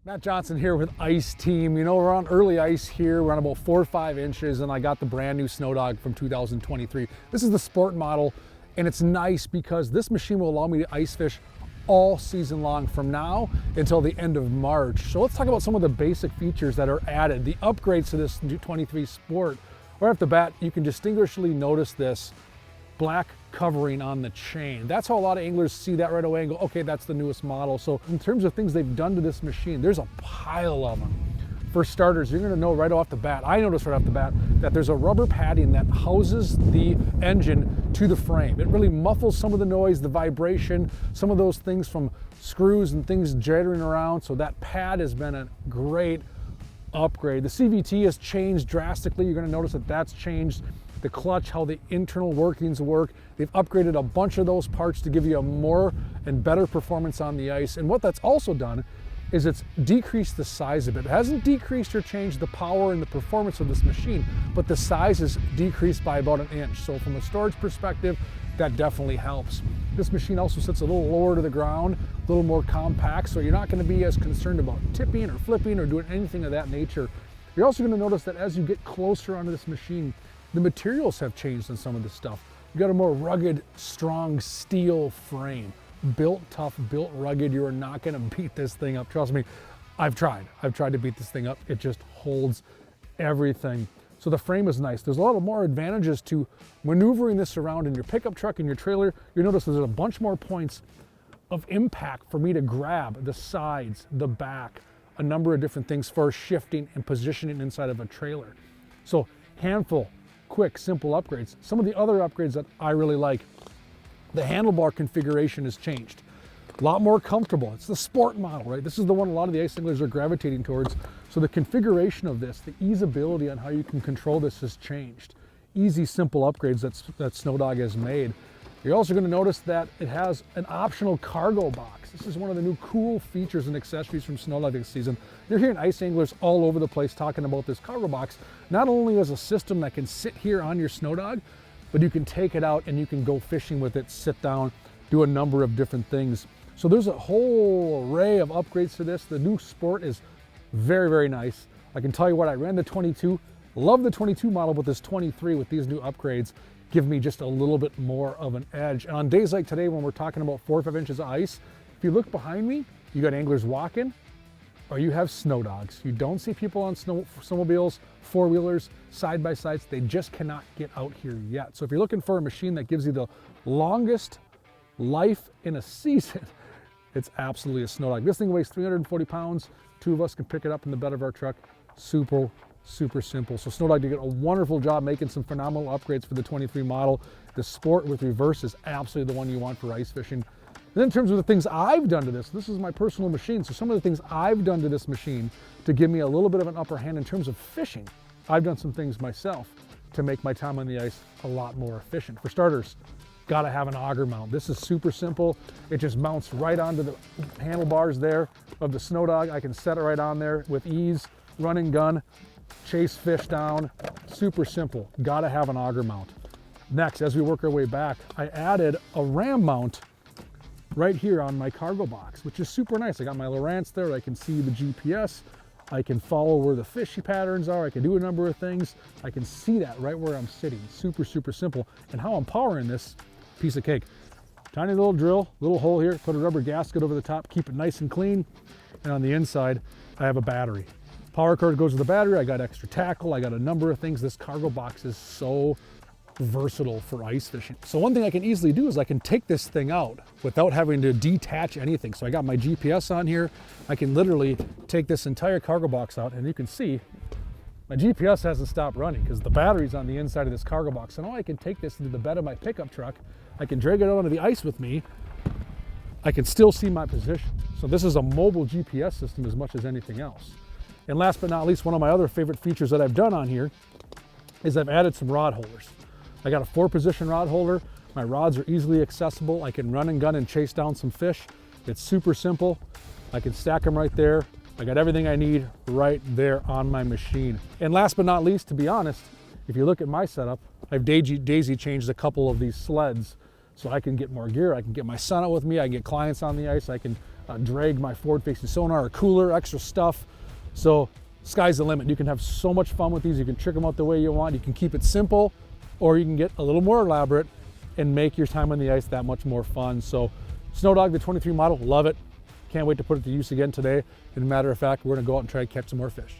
Matt Johnson here with Ice Team. You know, we're on early ice here. We're on about 4 or 5 inches, and I got the brand new Snowdog from 2023. This is the sport model, and it's nice because this machine will allow me to ice fish all season long from now until the end of March. So let's talk about some of the basic features that are added, the upgrades to this 23 Sport. Right off the bat, you can distinguishably notice this black covering on the chain. That's how a lot of anglers see that right away and go, okay, that's the newest model. So in terms of things they've done to this machine, there's a pile of them. For starters, you're gonna know right off the bat, I noticed right off the bat, that there's a rubber padding that houses the engine to the frame. It really muffles some of the noise, the vibration, some of those things from screws and things jittering around. So that pad has been a great upgrade. The CVT has changed drastically. You're gonna notice that that's changed. The clutch, how the internal workings work. They've upgraded a bunch of those parts to give you a more and better performance on the ice. And what that's also done is it's decreased the size of it. It hasn't decreased or changed the power and the performance of this machine, but the size is decreased by about 1 inch. So from a storage perspective, that definitely helps. This machine also sits a little lower to the ground, a little more compact, so you're not gonna be as concerned about tipping or flipping or doing anything of that nature. You're also gonna notice that as you get closer onto this machine, the materials have changed on some of this stuff. You got a more rugged, strong steel frame. Built tough, built rugged. You are not gonna beat this thing up. Trust me, I've tried to beat this thing up. It just holds everything. So the frame is nice. There's a lot of more advantages to maneuvering this around in your pickup truck and your trailer. You'll notice there's a bunch more points of impact for me to grab the sides, the back, a number of different things for shifting and positioning inside of a trailer. So handful, quick, simple upgrades. Some of the other upgrades that I really like, the handlebar configuration has changed. A lot more comfortable. It's the sport model, right? This is the one a lot of the ice anglers are gravitating towards. So the configuration of this, the easeability on how you can control this has changed. Easy, simple upgrades that Snowdog has made. You're also going to notice that it has an optional cargo box. This is one of the new cool features and accessories from Snowdog this season. You're hearing ice anglers all over the place talking about this cargo box, not only as a system that can sit here on your Snowdog, but you can take it out and you can go fishing with it, sit down, do a number of different things. So there's a whole array of upgrades to this. The new Sport is very, very nice. I can tell you what, I ran the 22, love the 22 model, but this 23 with these new upgrades give me just a little bit more of an edge. And on days like today, when we're talking about 4 or 5 inches of ice, if you look behind me, you got anglers walking, or you have Snowdogs. You don't see people on snowmobiles, four-wheelers, side-by-sides. They just cannot get out here yet. So if you're looking for a machine that gives you the longest life in a season, it's absolutely a Snowdog. This thing weighs 340 pounds. 2 of us can pick it up in the bed of our truck. Super simple. So Snowdog did a wonderful job making some phenomenal upgrades for the 23 model. The Sport with reverse is absolutely the one you want for ice fishing. And then in terms of the things I've done to this is my personal machine. So some of the things I've done to this machine to give me a little bit of an upper hand in terms of fishing, I've done some things myself to make my time on the ice a lot more efficient. For starters, gotta have an auger mount. This is super simple. It just mounts right onto the handlebars there of the Snowdog. I can set it right on there with ease, run and gun, chase fish down. Super simple. Gotta have an auger mount. Next, as we work our way back, I added a ram mount right here on my cargo box, which is super nice. I got my Lowrance there. I can see the GPS. I can follow where the fishy patterns are. I can do a number of things. I can see that right where I'm sitting. Super simple. And how I'm powering this, piece of cake. Tiny little drill, little hole here, put a rubber gasket over the top, keep it nice and clean. And on the inside, I have a battery. Power cord goes with the battery. I got extra tackle. I got a number of things. This cargo box is so versatile for ice fishing. So one thing I can easily do is I can take this thing out without having to detach anything. So I got my GPS on here. I can literally take this entire cargo box out, and you can see my GPS hasn't stopped running because the battery's on the inside of this cargo box. So now I can take this into the bed of my pickup truck. I can drag it out onto the ice with me. I can still see my position. So this is a mobile GPS system as much as anything else. And last but not least, one of my other favorite features that I've done on here is I've added some rod holders. I got a 4-position rod holder. My rods are easily accessible. I can run and gun and chase down some fish. It's super simple. I can stack them right there. I got everything I need right there on my machine. And last but not least, to be honest, if you look at my setup, I've daisy changed a couple of these sleds so I can get more gear. I can get my son out with me. I can get clients on the ice. I can drag my forward-facing sonar or cooler, extra stuff. So sky's the limit. You can have so much fun with these. You can trick them out the way you want. You can keep it simple, or you can get a little more elaborate and make your time on the ice that much more fun. So Snowdog, the 23 model, love it. Can't wait to put it to use again today. As a matter of fact, we're gonna go out and try to catch some more fish.